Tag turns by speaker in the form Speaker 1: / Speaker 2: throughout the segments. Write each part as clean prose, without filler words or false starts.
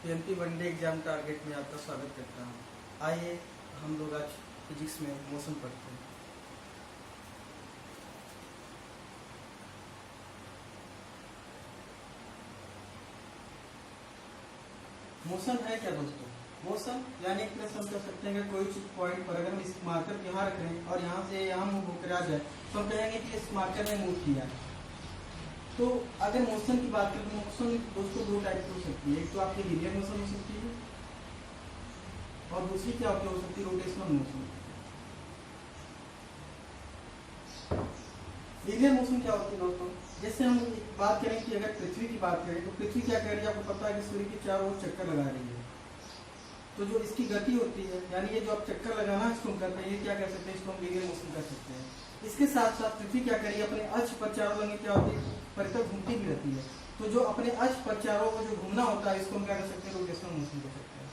Speaker 1: PMT one day exam target में आपका स्वागत करता हूँ। आइए हम लोग आज फिजिक्स में मोशन पढ़ते हैं। मोशन है क्या दोस्तों? मोशन यानी एक तरह से हम कह सकते हैं कि कोई चीज पॉइंट पर अगर हम इस मार्कर को यहाँ रख रहे हैं और यहाँ से यहाँ मूव होकर आ जाए तो हम कहेंगे कि इस मार्कर ने मूव किया। तो अगर मोशन की बात करें तो मोशन दोस्तों दो टाइप की हो सकती है। एक तो आपकी लीनियर मोशन हो सकती है और दूसरी क्या हो सकती है, रोटेशनल मोशन। लीनियर मोशन क्या होती है दोस्तों? जैसे हम बात करें कि अगर पृथ्वी की बात करें तो पृथ्वी क्या कर रही है, आपको पता है कि सूर्य के चारों ओर चक्कर लगा रही है। तो जो इसकी गति होती है यानी ये जो आप चक्कर लगाना इसको हम करते हैं, ये क्या कह सकते हैं, इसको हम लीनियर मोशन कर सकते हैं। इसके साथ साथ पृथ्वी क्या करेगी, अपने अक्ष पर चारों लंगे क्या होती है, परितः घूमती भी रहती है। तो जो अपने अक्ष पर चारों को जो घूमना होता है इसको हम क्या कर सकते हैं, रोटेशनल मोशन कर सकते हैं।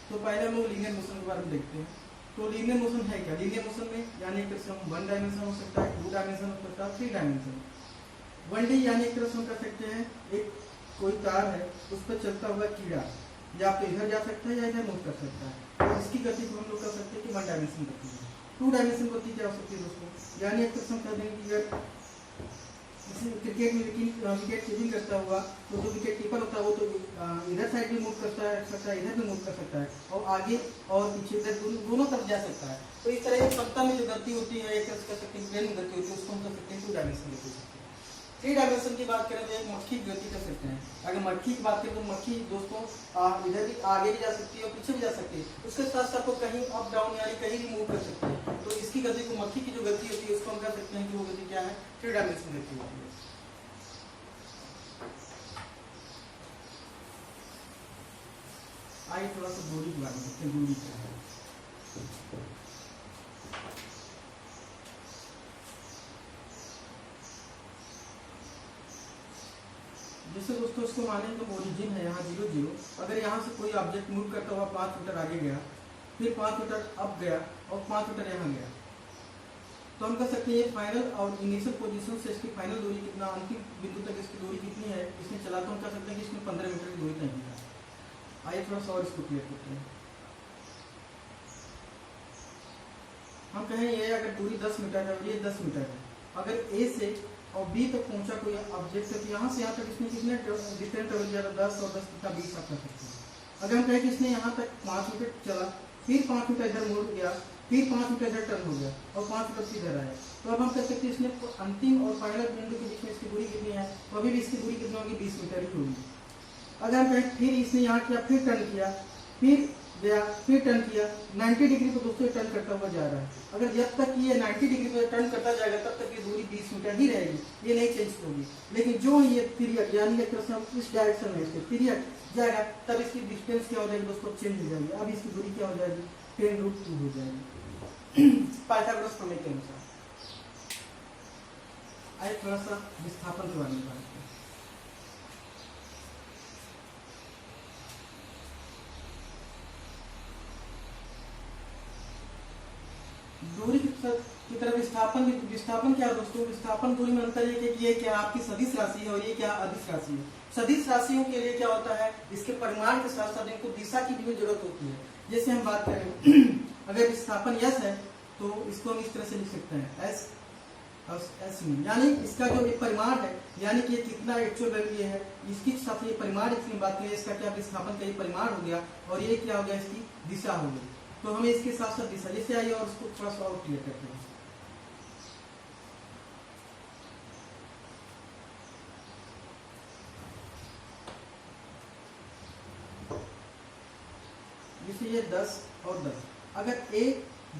Speaker 1: तो पहले हम लोग लीनियर मोशन के बारे में देखते हैं। तो लीनियर मोशन है क्या? लीनियर मोशन में यानी एक तरह से हम वन डायमेंशन हो सकता है, टू डायमेंशन हो सकता है, थ्री डायमेंशन। वन डी यानी एक तरह से हम कर सकते हैं, एक कोई तार है उस पर चलता हुआ कीड़ा या तो इधर जा सकता है या इधर मूव कर सकता है। तो इसकी गति को हम लोग कर सकते हैं कि वन डायमेंशन गति है। टू डायमेंशन गति क्या हो सकती है दोस्तों? यानी एक तरह से हम कह देंगे कि अगर क्रिकेट में विकेट कीपिंग करता हुआ तो जो विकेट कीपर होता है वो तो इधर साइड भी मूव कर सकता है, इधर भी मूव कर सकता है और आगे और पीछे इधर दोनों तरफ जा सकता है। तो इस तरह समता में जो गति होती है एक तरह से कह सकते हैं प्लेन गति होती है, उसको हम कह सकते हैं टू डायमेंशन गति। थ्री डायमेंशन की बात करें तो एक मक्खी की गति कर सकते हैं। अगर मक्खी की बात करें तो मक्खी दोस्तों इधर भी आगे भी जा सकती है और पीछे भी जा सकती है। उसके साथ साथ वो कहीं अप डाउन यानी कहीं भी मूव कर सकती है। तो इसकी गति को मक्खी की जो गति होती है उसको हम कह सकते हैं कि वो गति क्या है, थ्री डायमेंशन गति होती है। आइए थोड़ा सा दूरी के बारे में देखते हैं, दूरी क्या है। जैसे दोस्तों इसको माने तो ओरिजिन है यहाँ 0 0। अगर यहाँ से कोई ऑब्जेक्ट मूव करता हुआ 5 मीटर आगे गया, फिर 5 मीटर अप गया और 5 मीटर यहाँ गया, तो हम कह सकते हैं ये फाइनल और इनिशियल पोजीशन से इसकी फाइनल दूरी कितना, अंतिम बिंदु तक इसकी दूरी कितनी है इसमें चला, तो हम कह सकते हैं कि इसमें 15 मीटर की दूरी तय है। आइए थोड़ा सा और इसको क्लियर करते हैं। हम कहें ये अगर दूरी 10 मीटर है और ये 10 मीटर है, अगर ए से और बी तक पहुंचा कोई ऑब्जेक्ट है तो यहाँ से यहाँ तक इसमें कितने डिस्टेंस ट्रेवल किया, 10 और 10 कितना 20 आप कर सकते हैं। अगर हम कहें कि इसने यहाँ तक 5 मीटर चला, फिर 5 मीटर इधर मुड़ गया, फिर 5 मीटर इधर टर्न हो गया और 5 मीटर से इधर आया, तो अब हम कह सकते हैं इसने अंतिम और फाइनल बिंदु के बीच में इसकी दूरी कितनी है, तो अभी भी इसकी दूरी कितनी होगी, 20 मीटर ही होगी। अगर हम कहें फिर इसने यहाँ किया, फिर टर्न किया, फिर गया, फिर टर्न किया, 90 डिग्री पर दोस्तों टर्न करता हुआ जा रहा है। अगर जब तक ये 90 डिग्री पर टर्न करता जाएगा तब तक ये दूरी 20 मीटर ही रहेगी, ये नहीं चेंज होगी। लेकिन जो ये पीरियड यानी एक तरह से हम इस डायरेक्शन में इसके पीरियड जाएगा तब इसकी डिस्टेंस क्या हो जाएगी दोस्तों, चेंज हो जाएगी। अब इसकी दूरी क्या हो जाएगी, 10√2 हो जाएगी पाइथागोरस प्रमेय के अनुसार। आइए थोड़ा सा विस्थापन के बारे में बात करें। दूरी की तरफ विस्थापन क्या है दोस्तों? विस्थापन दूरी में अंतर है कि ये क्या आपकी सदिश राशि है और ये क्या अदिश राशि है। सदिश राशियों के लिए क्या होता है, इसके परिमाण के साथ साथ इनको दिशा की भी जरूरत होती है। जैसे हम बात करें अगर विस्थापन यस है तो इसको हम इस तरह से लिख सकते हैं एस और एस में, यानी इसका जो एक परिमाण है यानी कि कितना एक्चुअल वैल्यू है इसके साथ ये परिमाण इसकी बात करें, इसका क्या विस्थापन का ये परिमाण हो गया और ये क्या हो गया, इसकी दिशा हो गई। तो हमें इसके साथ साथ दिशा जैसे आइए और इसको थोड़ा सा और क्लियर करते हैं। जैसे ये 10 और 10, अगर ए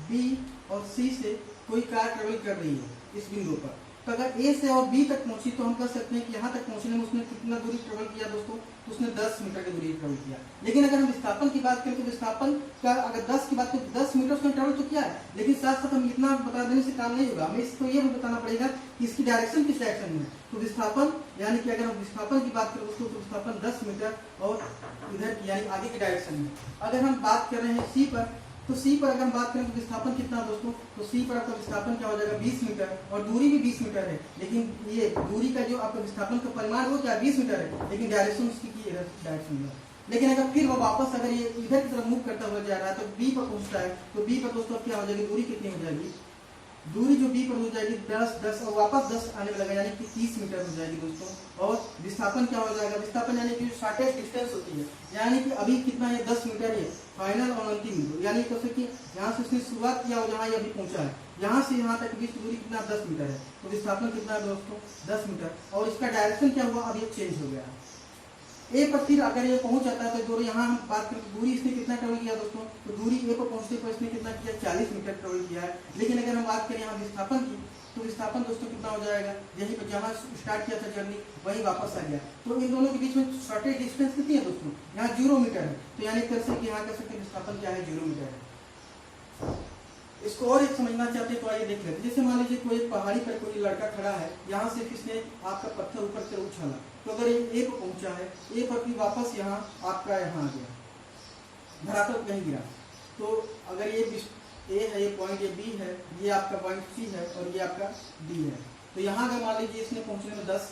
Speaker 1: बी और सी से कोई कार ट्रेवल कर रही है इस बिंदु पर, तो अगर ए से और बी तक पहुंची तो हम कह सकते हैं कि यहाँ तक पहुंचने में उसने कितना दूरी ट्रेवल किया दोस्तों, तो उसने 10 मीटर की दूरी ट्रेवल किया। लेकिन अगर हम विस्थापन की बात करें तो विस्थापन का अगर 10 की बात करें तो 10 मीटर उसने ट्रेवल तो किया है, लेकिन साथ साथ हम इतना बता देने से काम नहीं होगा, हमें इसको ये भी बताना पड़ेगा कि इसकी डायरेक्शन किस डायरेक्शन में है। तो विस्थापन यानी कि अगर हम विस्थापन की बात करें दोस्तों तो विस्थापन 10 मीटर और इधर यानी आगे की डायरेक्शन में। अगर हम बात कर रहे हैं सी पर, तो सी पर अगर हम बात करें तो विस्थापन कितना दोस्तों, तो सी पर आपका विस्थापन क्या हो जाएगा 20 मीटर और दूरी भी 20 मीटर है। लेकिन ये दूरी का जो आपका विस्थापन का परिमाण वो क्या 20 मीटर है, लेकिन डायरेक्शन उसकी की डायरेक्शन में। लेकिन अगर फिर वो वापस अगर ये इधर की तरफ मूव करता हुआ जा रहा है तो बी पर पहुंचता है, तो बी पर दोस्तों क्या हो जाएगी, दूरी कितनी हो जाएगी, दूरी जो बी पर हो जाएगी 10 और वापस 10 आने लगेगा, यानी कि 30 मीटर हो जाएगी दोस्तों। और विस्थापन क्या हो जाएगा, विस्थापन यानी कि शॉर्टेस्ट डिस्टेंस होती है, यानी कि अभी कितना है 10 मीटर है फाइनल और अंतिम बिंदु, यानी कि यहाँ से उसने शुरुआत किया और जहाँ ये अभी पहुंचा है, यहाँ से यहाँ तक बीच दूरी कितना 10 मीटर है, तो विस्थापन कितना है दोस्तों 10 मीटर। और इसका डायरेक्शन क्या हुआ, अब ये चेंज हो गया ए पर, फिर अगर ये पहुंच जाता है तो दूरी यहाँ हम बात करें दूरी इसने कितना ट्रेवल किया दोस्तों, तो दूरी ए पर पहुंचने पर इसने कितना किया 40 मीटर ट्रेवल किया है। लेकिन अगर हम बात करें यहाँ विस्थापन की, तो विस्थापन दोस्तों कितना हो जाएगा, यहीं पर जहाँ स्टार्ट किया था जर्नी वहीं वापस आ गया, तो इन दोनों के बीच में शॉर्टेज डिस्टेंस कितनी है दोस्तों, यहाँ 0 मीटर है, तो यानी कर सकते यहाँ कर सकते विस्थापन क्या है 0 मीटर है। इसको और एक समझना चाहते हैं तो आइए देख लेते, जैसे मान लीजिए कोई पहाड़ी पर कोई लड़का खड़ा है, यहाँ से किसने आपका पत्थर ऊपर से उछाला, तो अगर ये ए पर पहुंचा है, ए पर भी वापस यहाँ आपका यहाँ आ गया धरातल कहीं गिरा, तो अगर ये ए है, ये पॉइंट ये बी है, ये आपका पॉइंट सी है और ये आपका डी है, तो यहाँ अगर मान लीजिए इसने पहुंचने में 10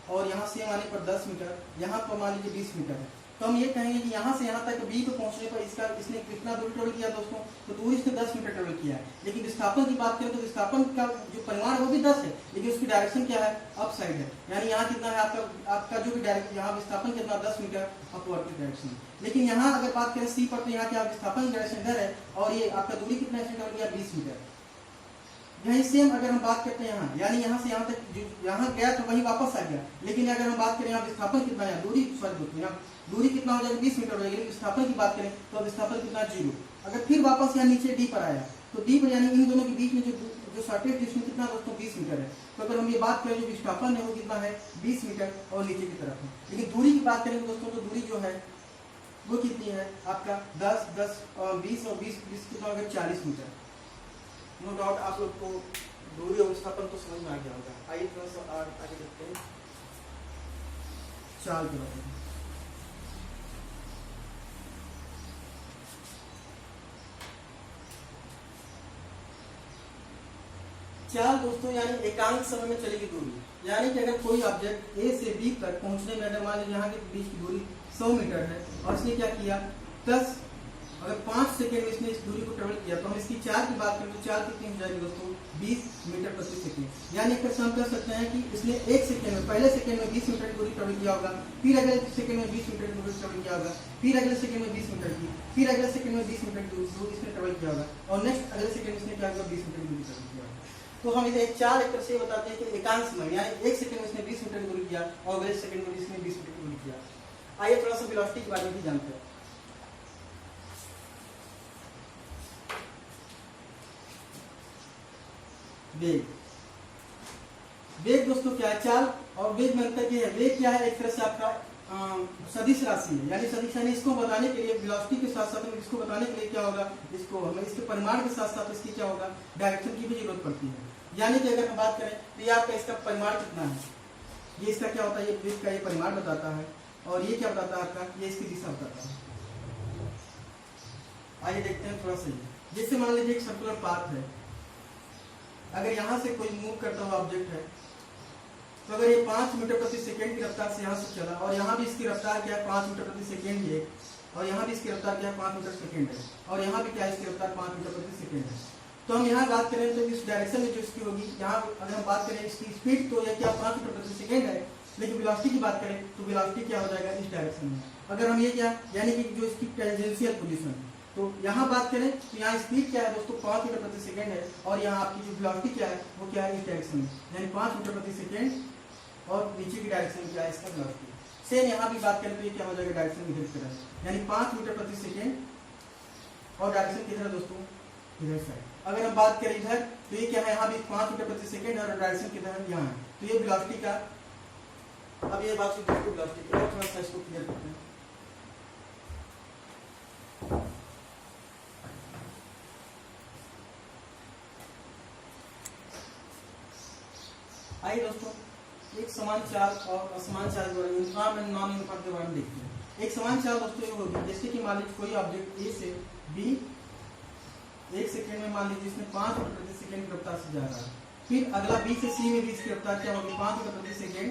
Speaker 1: और यहाँ से आने पर 10 मीटर, यहाँ पर मान लीजिए 20 मीटर है, तो हम ये कहेंगे कि यहाँ से यहाँ तक बी पे पहुंचने पर इसने कितना दूरी ट्रेवल किया दोस्तों, तो दूरी इसने 10 मीटर ट्रेवल किया है। लेकिन विस्थापन की बात करें तो विस्थापन का जो परिमाण है वो भी 10 है, लेकिन उसकी डायरेक्शन क्या है, अप साइड है, यानी यहाँ कितना है आपका जो भी डायरेक्शन, यहाँ विस्थापन कितना 10 मीटर अपवर्ड की डायरेक्शन। लेकिन यहाँ अगर बात करें सी पर, तो यहाँ क्या विस्थापन की डायरेक्शन इधर है और ये आपका दूरी कितना ट्रेवल किया 20 मीटर। यही सेम अगर हम बात करते हैं यहाँ, यानी यहाँ से यहाँ तक यहाँ गया तो वहीं वापस आ गया, लेकिन अगर हम बात करें यहाँ विस्थापन कितना है, दूरी सॉरी दोस्तों यहाँ दूरी कितना हो जाएगा 20 मीटर हो जाएगी, लेकिन विस्थापन की बात करें तो विस्थापन कितना 0। अगर फिर वापस यहाँ नीचे डी पर आया, तो डी पर यानी इन दोनों के बीच में जो शॉर्टेज डिस्टेंस कितना दोस्तों 20 मीटर है, तो अगर हम ये बात करें जो विस्थापन है वो कितना है 20 मीटर और नीचे की तरफ है। लेकिन दूरी की बात करें दोस्तों, तो दूरी जो है वो कितनी है आपका 10 और 20 और 20 कितना होगा 40 मीटर। नो डाउट आप लोग को दूरी और विस्थापन तो समझ में आ गया होगा। आइए थोड़ा सा आगे देखते हैं चाल के बारे में। चाल दोस्तों यानी एकांक समय में चलेगी दूरी, यानी कि अगर कोई ऑब्जेक्ट ए से बी तक पहुंचने में अगर मान लीजिए यहाँ के बीच की दूरी 100 मीटर है और इसने क्या किया 10 अगर 5 सेकेंड में इसने इस दूरी को ट्रेवल किया, तो हम इसकी चाल की बात करें तो चाल कितनी हो जाएगी दोस्तों 20 मीटर प्रति सेकेंड। यानी एक हम कर सकते हैं कि इसने एक सेकेंड में पहले सेकेंड में 20 मीटर की दूरी ट्रेवल किया होगा, फिर अगले सेकेंड में 20 मीटर की दूरी ट्रेवल किया होगा, फिर अगले सेकेंड में 20 मीटर की, फिर अगले सेकेंड में 20 मीटर की दूरी इसने ट्रेवल किया होगा और नेक्स्ट अगले सेकेंड इसने क्या होगा 20 मीटर की दूरी ट्रेवल किया होगा। तो हम इसे एक चाल एक तरह से बताते हैं कि एकांक समय यानी एक सेकेंड में इसने 20 मीटर की दूरी किया और अगले सेकेंड में इसने 20 मीटर की दूरी किया। आइए थोड़ा सा वेलोसिटी के बारे में भी जानते हैं। वेग, वेग दोस्तों क्या है, चाल और वेग में अंतर क्या है, वेग क्या है एक तरह से आपका सदिश राशि है, यानी सदिश यानी इसको बताने के लिए वेलोसिटी के साथ साथ में इसको बताने के लिए क्या होगा, इसको हमें इसके परिमाण के साथ साथ इसकी क्या होगा डायरेक्शन की भी जरूरत पड़ती है। यानी कि अगर हम बात करें तो ये आपका इसका परिमाण कितना है, ये इसका क्या होता है, ये वेग का ये परिमाण बताता है और ये क्या बताता है आपका, ये इसकी दिशा बताता है। आइए देखते हैं थोड़ा सा, जैसे मान लीजिए एक सर्कुलर पाथ है, अगर यहाँ से कोई मूव करता हुआ ऑब्जेक्ट है, तो अगर ये 5 मीटर प्रति सेकेंड की रफ्तार से यहाँ से चला और यहाँ भी इसकी रफ्तार क्या है 5 मीटर प्रति सेकेंड है और यहाँ भी इसकी रफ्तार क्या है 5 मीटर सेकेंड है और यहाँ भी क्या है इसकी रफ्तार 5 मीटर प्रति सेकेंड है, तो हम यहाँ बात करें तो इस डायरेक्शन में जो इसकी होगी, यहाँ अगर हम बात करें इसकी स्पीड तो यह क्या 5 मीटर प्रति सेकेंड है, लेकिन वेलोसिटी की बात करें तो वेलोसिटी क्या हो जाएगा इस डायरेक्शन में। अगर हम ये क्या यानी कि जो इसकी टेंजेंशियल पोजीशन, तो यहाँ बात करें तो यहाँ स्पीड क्या है दोस्तों 5 मीटर प्रति सेकेंड है और यहाँ आपकी जो वेलोसिटी क्या है वो क्या है इस डायरेक्शन में, यानी 5 मीटर प्रति सेकेंड और नीचे की डायरेक्शन क्या है इसका वेलोसिटी। सेम यहाँ भी बात करें तो ये क्या हो जाएगा डायरेक्शन इधर की तरह, यानी 5 मीटर प्रति सेकेंड और डायरेक्शन किधर दोस्तों इधर साइड। अगर हम बात करें इधर तो ये क्या है यहाँ भी 5 मीटर प्रति सेकेंड और डायरेक्शन किधर यहाँ है, तो ये वेलोसिटी का। अब ये बात दोस्तों वेलोसिटी की और थोड़ा सा इसको क्लियर करते हैं। आइए दोस्तों एक समान चाल और असमान चाल के बारे में, यूनिफॉर्म एंड नॉन यूनिफॉर्म के बारे में देखते हैं। एक समान चाल दोस्तों ये होगी जैसे कि मान लीजिए कोई ऑब्जेक्ट ए से बी एक सेकेंड में मान लीजिए इसमें 5 मीटर प्रति सेकेंड की रफ्तार से जा रहा है, फिर अगला बी से सी में भी इसकी रफ्तार क्या होगी 5 मीटर प्रति सेकेंड,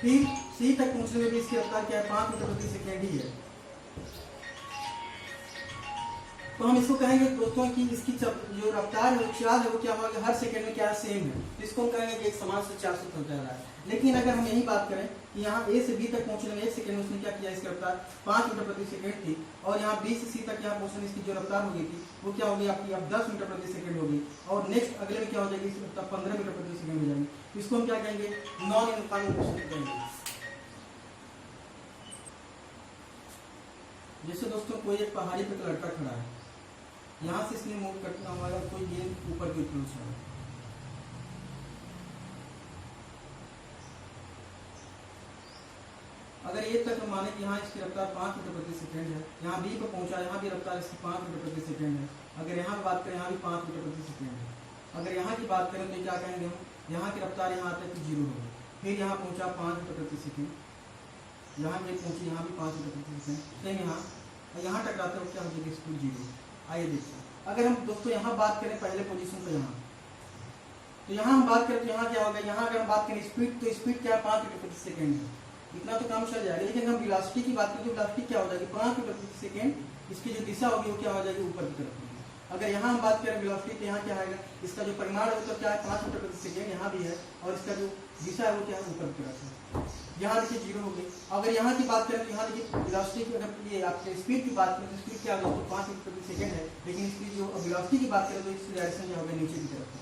Speaker 1: फिर सी तक पहुंचने में भी इसकी रफ्तार क्या है, 5 मीटर प्रति सेकेंड ही है। तो हम इसको कहेंगे दोस्तों कि इसकी जो रफ्तार है, चाल है, वो क्या होगा, हर सेकंड में क्या सेम है। तो इसको हम कहेंगे कि एक समान से 400 चल रहा है। लेकिन अगर हम यही बात करें कि यहाँ ए से बी तक पहुंचने में 1 सेकंड में उसने क्या किया, इसकी रफ्तार 5 मीटर प्रति सेकंड थी, और यहाँ बी से सी तक यहाँ पहुंचने में इसकी जो रफ्तार हो गई थी वो क्या होगी आपकी, अब 10 मीटर प्रति सेकंड होगी, और नेक्स्ट अगले में क्या हो जाएगी, इसकी रफ्तार 15 मीटर प्रति सेकंड हो जाएगी। इसको हम क्या कहेंगे, नॉन यूनिफॉर्म मोशन कहेंगे। जैसे दोस्तों कोई एक पहाड़ी पे लड़का खड़ा है, यहाँ से इसने मूव करना हमारा कोई गेंद ऊपर की तरफ से, अगर ये तक माने कि यहाँ इसकी रफ्तार 5 मीटर प्रति सेकंड है, यहाँ बी पर पहुंचा, यहाँ भी रफ्तार इसकी 5 मीटर प्रति सेकंड है। अगर यहाँ की बात करें, यहाँ भी 5 मीटर प्रति सेकंड है। अगर यहाँ की बात करें तो क्या कहेंगे हम, यहाँ की रफ्तार यहाँ तक 0 होगी, फिर यहाँ पहुंचा 5 मीटर प्रति सेकंड, यहाँ भी पहुंची, यहाँ भी 5 मीटर प्रति सेकंड, सेम यहाँ टकराते हो क्या हो जाएगी, स्पीड 0। आइए देखिए, अगर हम दोस्तों यहाँ बात करें पहले पोजीशन पे, यहाँ तो यहाँ हम बात करें तो यहाँ क्या होगा, यहाँ अगर हम बात करें स्पीड, तो स्पीड क्या है, 5 मीटर प्रति सेकंड है, इतना तो काम चल जाएगा। लेकिन हम वेलोसिटी की बात करें तो वेलोसिटी क्या हो जाएगी, 5 मीटर प्रति सेकंड, इसकी जो दिशा होगी वो क्या हो जाएगी, ऊपर की तरफ होगी। अगर यहाँ हम बात करें वेलोसिटी तो यहाँ क्या आएगा, इसका जो परिमाण है तो क्या है, 5 मीटर प्रति सेकंड यहाँ भी है, और इसका जो दिशा है वो क्या है, ऊपर की तरफ है। यहाँ देखिए 0 हो गई। अगर यहाँ की बात करें तो यहाँ देखिए वेलोसिटी की, अगर ये आपके स्पीड की बात करें तो स्पीड क्या होगा, 5 मीटर प्रति सेकंड है, लेकिन इसकी जो वेलोसिटी की बात करें तो इसकी डायरेक्शन क्या होगा, नीचे की तरफ है।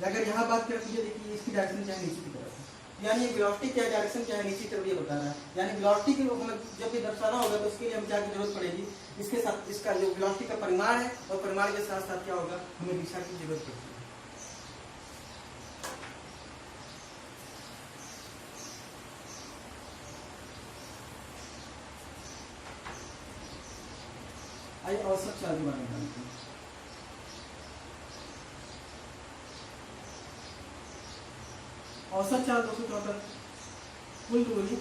Speaker 1: अगर यहाँ बात करें तो ये देखिए इसकी डायरेक्शन क्या है, नीचे की तरफ है, यानी वेलोसिटी क्या है, डायरेक्शन क्या है, नीचे की तरफ ये बता रहा है। यानी वेलोसिटी के रूप में जब ये दर्शाना होगा तो उसके लिए हम क्या की जरूरत पड़ेगी, इसके साथ इसका जो वेलोसिटी का परिमाण है और परिमाण के साथ साथ क्या होगा, हमें दिशा की जरूरत पड़ेगी। आइए औसत चाल के बारे में जानते हैं। औसत चाल दोस्तों क्या होता है, कुल दूरी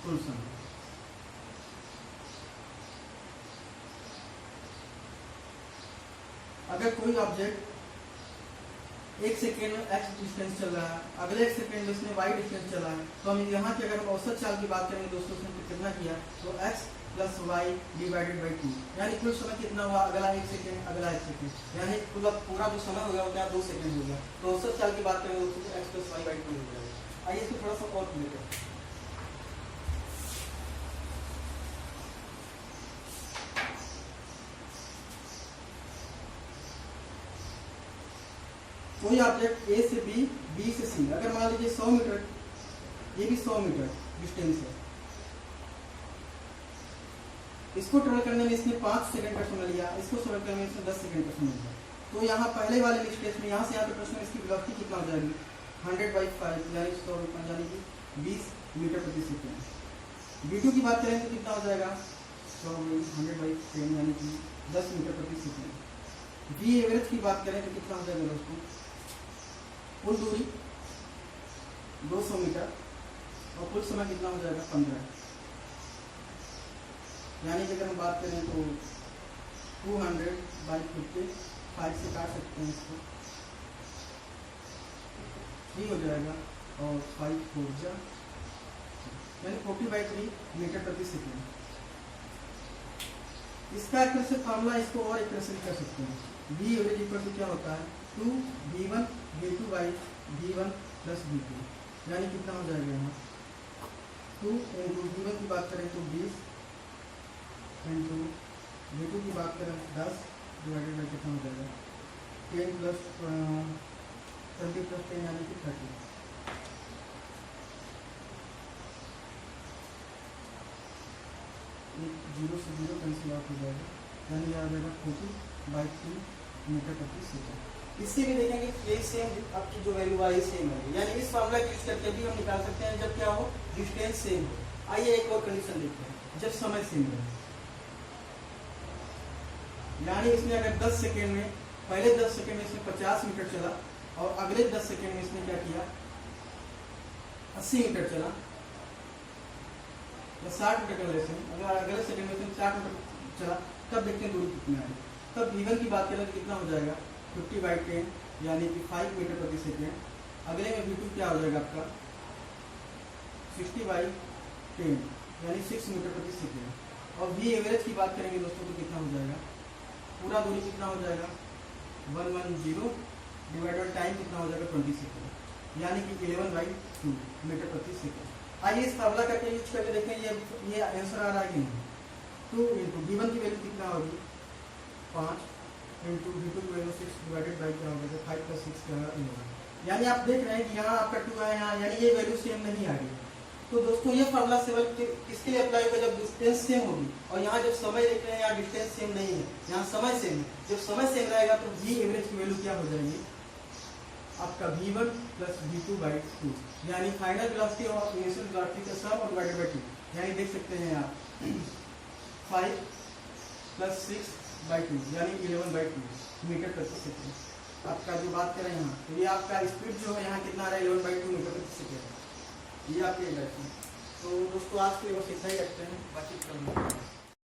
Speaker 1: कुल समय। अगर कोई ऑब्जेक्ट 1 सेकेंड में x डिस्टेंस चल रहा है, अगले 1 सेकेंड में इसने y डिस्टेंस चला है, तो हम यहाँ की अगर हम औसत चाल की बात करेंगे दोस्तों, उसने कितना किया, तो x plus Y divided by 2, यानी कुल समय कितना हुआ, अगला 1 सेकेंड, अगला 1 सेकेंड, यानी पूरा जो समय हो गया वो क्या 2 सेकेंड हो गया। तो औसत चाल की बात करेंगे दोस्तों तो x प्लस वाई बाई 2 हो जाएगा। आइए इसको थोड़ा सा और क्लियर करें। कोई ऑब्जेक्ट ए से बी, बी से सी, अगर मान लीजिए 100 मीटर, ये भी 100 मीटर डिस्टेंस है, इसको ट्रेवल करने में इसने 5 सेकंड का समय लिया, इसको ट्रेवल करने में इसने 10 सेकंड का समय लिया। तो यहाँ पहले वाले स्टेज में यहाँ से यहाँ पे प्रश्न इसकी वेलोसिटी कितना हो जाएगी, 100/5 यानी 100 यानी कि 20 मीटर प्रति सेकंड। B2 की बात करें तो कितना हो जाएगा, 100/10 यानी कि 10 मीटर प्रति सेकंड। बी एवरेज की बात करें तो कितना हो जाएगा दोस्तों, कुल दूरी 200 मीटर और कुल समय कितना हो जाएगा, 15, यानी कि अगर हम बात करें तो 200/50, 5 से काट सकते हैं इसको, 3 हो जाएगा, और 5 4 जा, यानी 40/3 मीटर प्रति सेकंड। इसका एक तरह से फॉर्मूला इसको और एक तरह से कर सकते हैं, बी एवरेज इक्वल टू क्या होता है, 2v1 v2 by v1 plus v2, यानी कितना हो जाएगा यहाँ 2 इंटू v1 की बात करें तो 20 इंटू v2 की बात करें 10 डिवाइडेड बाई कितना हो जाएगा 10 प्लस 20 प्लस 10 यानी कि 30। जीरो से जीरो कैंसिल आउट हो जाएगा, यानी आ जाएगा 40/3 मीटर प्रति सेकंड। इससे भी देखेंगे ये सेम आपकी जो वैल्यू आई सेम है, यानी इस फॉर्मूला यूज करके भी हम निकाल सकते हैं जब क्या हो, डिस्टेंस सेम हो। आइए एक और कंडीशन देखते हैं, जब समय सेम है, यानी इसने अगर 10 सेकेंड में, पहले 10 सेकेंड में इसने 50 मीटर चला और अगले 10 सेकेंड में इसने क्या किया 80 मीटर चला, 60 मीटर का लेसन, अगर अगले सेकंड में 60 मीटर चला, तब देखते हैं दूरी कितनी आई। तब v1 की बात करें तो कितना हो जाएगा 50/10 यानी कि 5 मीटर प्रति सेकेंड। अगले में V2 क्या हो जाएगा आपका 60/10 यानी 6 मीटर प्रति सेकेंड। और V एवरेज की बात करेंगे दोस्तों तो कितना हो जाएगा, पूरा दूरी कितना हो जाएगा 110 डिवाइडेड टाइम कितना हो जाएगा 20 सेकेंड यानी कि 11/2 मीटर प्रति सेकेंड। आइए इस फार्मूला करके यूज करके देखें ये आंसर आ रहा है कि नहीं। 2 इंटू V1 की वैल्यू कितना होगी 5 इंटू V2 की वैल्यू 6 डिवाइडेड बाई क्या होगा 5 + 6 क्या होगा 11। यानी आप देख रहे हैं कि यहाँ आपका 2 है यहाँ, यानी ये वैल्यू सेम नहीं आ रही। तो दोस्तों ये फार्मूला किसके लिए अप्लाई होगा, जब डिस्टेंस सेम होगी। और यहाँ जब समय देख रहे हैं यहाँ डिस्टेंस सेम नहीं है, यहाँ समय सेम है। जब समय सेम रहेगा तो V एवरेज की वैल्यू क्या हो जाएगी आपका V1 + V2/2 यानी फाइनल वेलोसिटी और इनिशियल वेलोसिटी का सम और डिवाइडेड बाई 2। यानी देख सकते हैं आप 5 + 6/2 यानी 11/2 मीटर प्रति सेकेंड। आपका जो बात करें यहाँ तो ये आपका स्पीड जो है यहाँ कितना आ रहा है 11/2 मीटर प्रति सेकेंड। ये आपके तो दोस्तों आज के लिए बस इतना ही रखते हैं, बातचीत करेंगे।